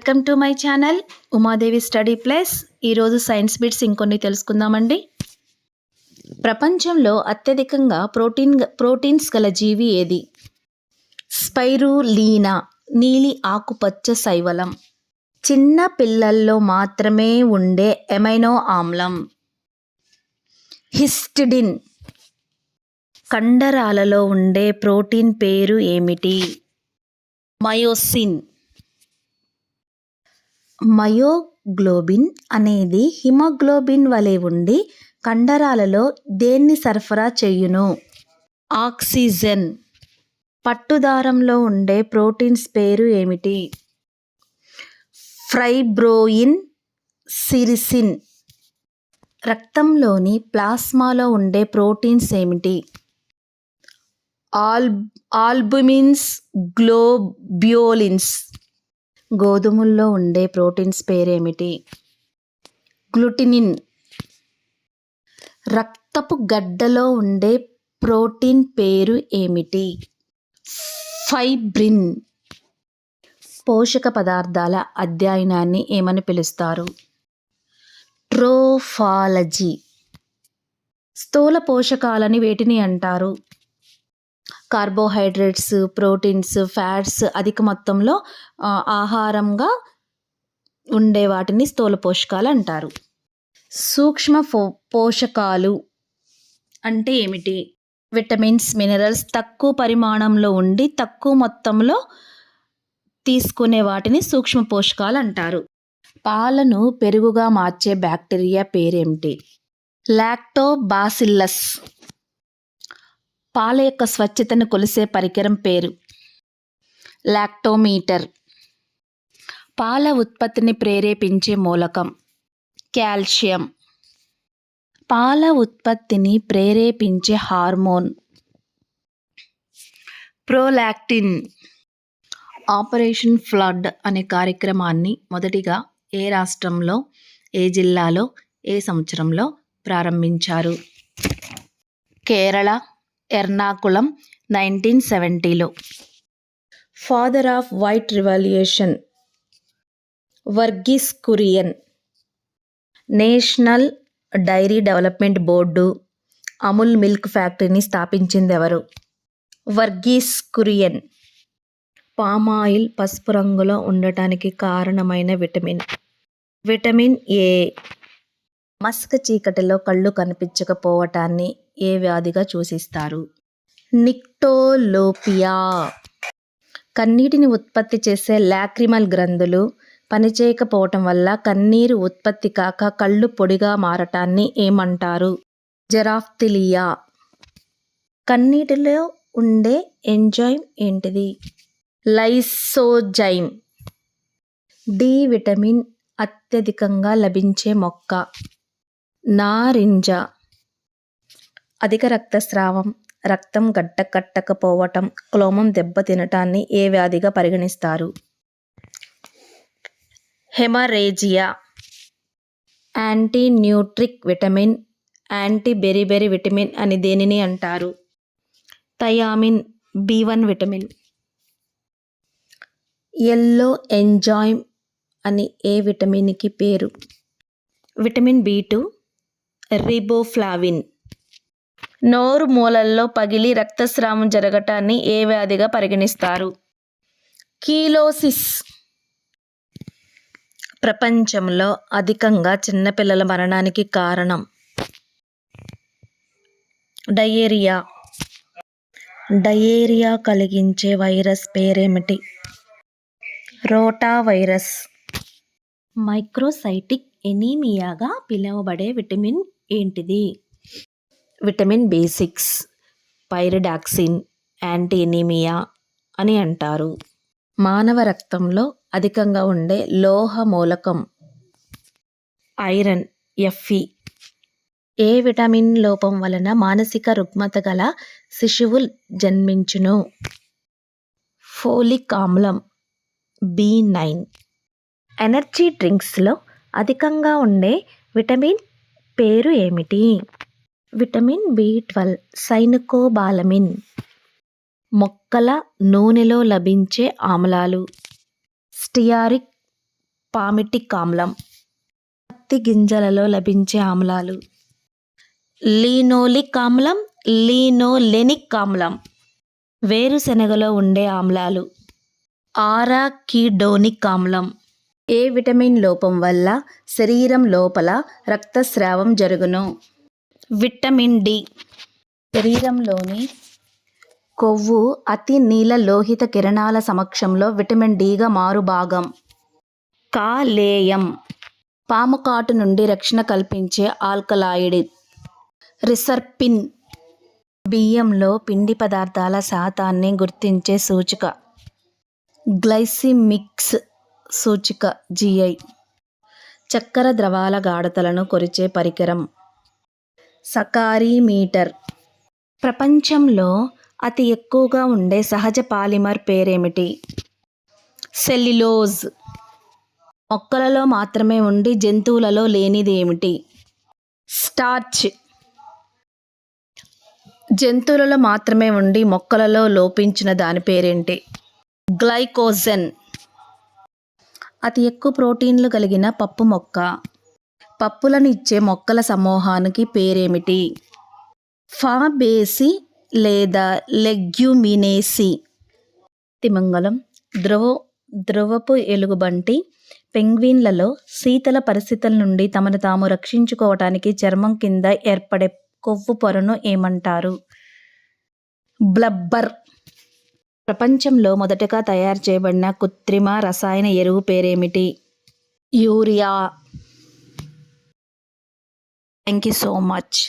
Welcome to my channel Umadevi study plus. ఈరోజు science bits ఇంకొన్ని తెలుసుకుందామండి. ప్రపంచంలో అత్యధికంగా ప్రోటీన్స్ గల జీవి ఏది? స్పైరులీనా, నీలి ఆకుపచ్చ శైవలం. చిన్న పిల్లల్లో మాత్రమే ఉండే ఎమైనో ఆమ్లం హిస్టిడిన్. కండరాలలో ఉండే ప్రోటీన్ పేరు ఏమిటి? మయోసిన్. మయోగ్లోబిన్ అనేది హిమోగ్లోబిన్ వలె ఉండి కండరాలలో దేన్ని సరఫరా చేయును? ఆక్సిజన్. పట్టుదారంలో ఉండే ప్రోటీన్స్ పేరు ఏమిటి? ఫైబ్రోయిన్, సిరిసిన్. రక్తంలోని ప్లాస్మాలో ఉండే ప్రోటీన్స్ ఏమిటి? ఆల్బుమిన్స్, గ్లోబ్యూలిన్స్. గోధుమల్లో ఉండే ప్రోటీన్స్ పేరేమిటి? గ్లూటినిన్. రక్తపు గడ్డలో ఉండే ప్రోటీన్ పేరు ఏమిటి? ఫైబ్రిన్. పోషక పదార్థాల అధ్యయనాన్ని ఏమని పిలుస్తారు? ట్రోఫాలజీ. స్థూల పోషకాలని వేటిని అంటారు? కార్బోహైడ్రేట్స్, ప్రోటీన్స్, ఫ్యాట్స్ అధిక మొత్తంలో ఆహారంగా ఉండే వాటిని స్థూల పోషకాలు అంటారు. సూక్ష్మ పోషకాలు అంటే ఏమిటి? విటమిన్స్, మినరల్స్ తక్కువ పరిమాణంలో ఉండి తక్కువ మొత్తంలో తీసుకునే వాటిని సూక్ష్మ పోషకాలు అంటారు. పాలను పెరుగుగా మార్చే బ్యాక్టీరియా పేరేమిటి? లాక్టోబాసిల్లస్. పాల యొక్క స్వచ్ఛతను కొలిసే పరికరం పేరు? లాక్టోమీటర్. పాల ఉత్పత్తిని ప్రేరేపించే మూలకం? కాల్షియం. పాల ఉత్పత్తిని ప్రేరేపించే హార్మోన్? ప్రోలాక్టిన్. ఆపరేషన్ ఫ్లడ్ అనే కార్యక్రమాన్ని మొదటిగా ఏ రాష్ట్రంలో, ఏ జిల్లాలో, ఏ సంవత్సరంలో ప్రారంభించారు? కేరళ, ఎర్నాకుళం, 1970లో. Father of white revolution? Verghese Kurien. National dairy development board, Amul milk ఫ్యాక్టరీని స్థాపించింది ఎవరు? వర్గీస్ కురియన్. పామాయిల్ పసుపు రంగులో ఉండటానికి కారణమైన విటమిన్? Vitamin A. మస్క చీకటిలో కళ్ళు కనిపించకపోవటాన్ని ఏ వ్యాధిగా సూచిస్తారు? నిక్టోలోపియా. కన్నీటిని ఉత్పత్తి చేసే లాక్రిమల్ గ్రంథులు పనిచేయకపోవటం వల్ల కన్నీరు ఉత్పత్తి కాక కళ్ళు పొడిగా మారటాన్ని ఏమంటారు? జెరాఫ్థిలియా. కన్నీటిలో ఉండే ఎంజైమ్ ఏంటిది? లైసోజైమ్. డి విటమిన్ అత్యధికంగా లభించే మొక్క? నారింజ. అధిక రక్తస్రావం, రక్తం గడ్డకట్టకపోవటం, క్లోమం దెబ్బతినటాన్ని ఏ వ్యాధిగా పరిగణిస్తారు? హెమరేజియా. Anti neuritic vitamin, anti beriberi vitamin అని దేనిని అంటారు? Thiamine, B1 vitamin. Yellow enzyme అని ఏ విటమిన్కి పేరు? Vitamin B2, riboflavin. నోరు మూలల్లో పగిలి రక్తస్రావం జరగటాన్ని ఏ వ్యాధిగా పరిగణిస్తారు? కీలోసిస్. ప్రపంచంలో అధికంగా చిన్నపిల్లల మరణానికి కారణం? డయేరియా. డయేరియా కలిగించే వైరస్ పేరేమిటి? రోటా వైరస్. మైక్రోసైటిక్ ఎనీమియాగా పిలువబడే విటమిన్ ఏంటిది? Vitamin B6, pyridoxine, anti anaemia అని అంటారు. మానవ రక్తంలో అధికంగా ఉండే లోహ మూలకం? Iron, Fe. ఏ విటమిన్ లోపం వలన మానసిక రుగ్మత గల శిశువు జన్మించును? ఫోలిక్ ఆమ్లం, B9. ఎనర్జీ డ్రింక్స్లో అధికంగా ఉండే విటమిన్ పేరు ఏమిటి? Vitamin B12, సైనుకోబాలమిన్. మొక్కల నూనెలో లభించే ఆమ్లాలు? స్టియారిక్ పామిటిక్ ఆమ్లం. పత్తి గింజలలో లభించే ఆమ్లాలు: లినోలిక్ ఆమ్లం, లినోలెనిక్ ఆమ్లం. వేరుశెనగలో ఉండే ఆమ్లాలు: ఆరాకిడోనిక్ ఆమ్లం. ఏ విటమిన్ లోపం వల్ల శరీరం లోపల రక్తస్రావం జరుగును? Vitamin D. శరీరంలోని కొవ్వు అతి నీలలోహిత కిరణాల సమక్షంలో విటమిన్ డిగా మారు భాగం. కాలేయం. పాము కాటు నుండి రక్షణ కల్పించే ఆల్కలాయిడ్. రిసర్పిన్. బియ్యంలో పిండి పదార్థాల శాతాన్ని గుర్తించే సూచిక. గ్లైసిమిక్స్ సూచిక GI. చక్కెర ద్రవాల గాఢతలను కొలిచే పరికరం. సకారీమీటర్. ప్రపంచంలో అతి ఎక్కువగా ఉండే సహజ పాలిమర్ పేరేమిటి? సెల్యులోజ్. మొక్కలలో మాత్రమే ఉండి జంతువులలో లేనిదేమిటి? స్టార్చ్. జంతువులలో మాత్రమే ఉండి మొక్కలలో లోపించిన దాని పేరేంటి? గ్లైకోజన్. అతి ఎక్కువ ప్రోటీన్లు కలిగిన పప్పు మొక్క. పప్పులను ఇచ్చే మొక్కల సమూహానికి పేరేమిటి? ఫాబేసి లేదా లెగ్యూమినేసి. తిమింగలం. ధ్రువపు ఎలుగుబంటి పెంగ్విన్లలో శీతల పరిస్థితుల నుండి తమను తాము రక్షించుకోవటానికి చర్మం కింద ఏర్పడే కొవ్వు పొరను ఏమంటారు? బ్లబ్బర్. ప్రపంచంలో మొదటగా తయారు చేయబడిన కృత్రిమ రసాయన ఎరువు పేరేమిటి? Urea. Thank you so much.